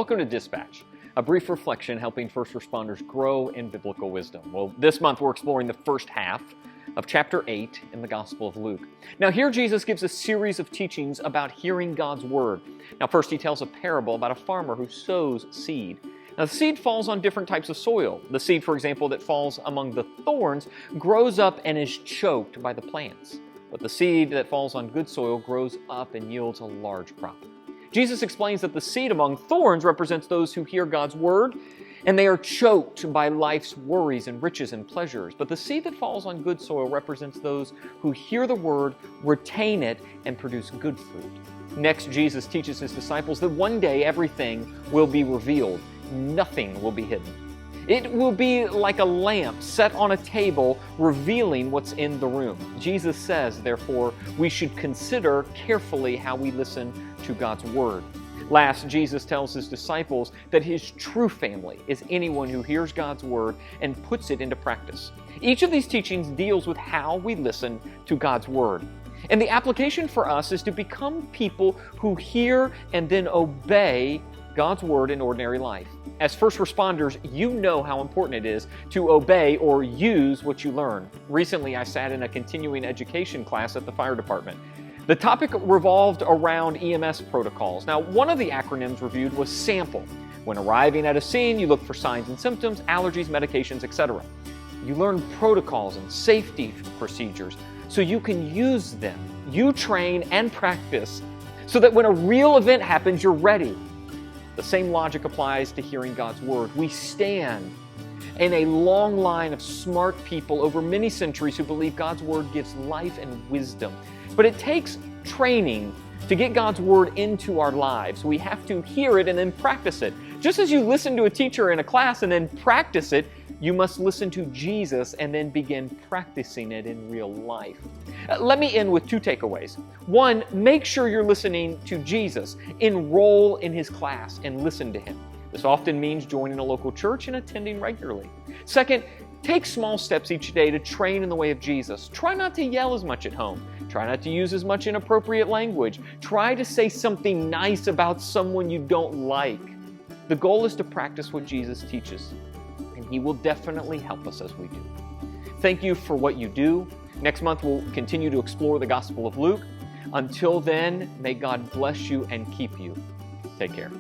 Welcome to Dispatch, a brief reflection helping first responders grow in biblical wisdom. Well, this month we're exploring the first half of chapter 8 in the Gospel of Luke. Now here Jesus gives a series of teachings about hearing God's word. Now first he tells a parable about a farmer who sows seed. Now the seed falls on different types of soil. The seed, for example, that falls among the thorns grows up and is choked by the plants. But the seed that falls on good soil grows up and yields a large crop. Jesus explains that the seed among thorns represents those who hear God's word, and they are choked by life's worries and riches and pleasures. But the seed that falls on good soil represents those who hear the word, retain it, and produce good fruit. Next, Jesus teaches his disciples that one day everything will be revealed. Nothing will be hidden. It will be like a lamp set on a table, revealing what's in the room. Jesus says, therefore, we should consider carefully how we listen to God's word. Last, Jesus tells his disciples that his true family is anyone who hears God's word and puts it into practice. Each of these teachings deals with how we listen to God's word. And the application for us is to become people who hear and then obey God's word in ordinary life. As first responders, you know how important it is to obey or use what you learn. Recently, I sat in a continuing education class at the fire department. The topic revolved around EMS protocols. Now, one of the acronyms reviewed was SAMPLE. When arriving at a scene, you look for signs and symptoms, allergies, medications, etc. You learn protocols and safety procedures so you can use them. You train and practice so that when a real event happens, you're ready. The same logic applies to hearing God's word. We stand in a long line of smart people over many centuries who believe God's word gives life and wisdom. But it takes training to get God's word into our lives. We have to hear it and then practice it. Just as you listen to a teacher in a class and then practice it, you must listen to Jesus and then begin practicing it in real life. Let me end with two takeaways. One, make sure you're listening to Jesus. Enroll in his class and listen to him. This often means joining a local church and attending regularly. Second, take small steps each day to train in the way of Jesus. Try not to yell as much at home. Try not to use as much inappropriate language. Try to say something nice about someone you don't like. The goal is to practice what Jesus teaches, and he will definitely help us as we do. Thank you for what you do. Next month, we'll continue to explore the Gospel of Luke. Until then, may God bless you and keep you. Take care.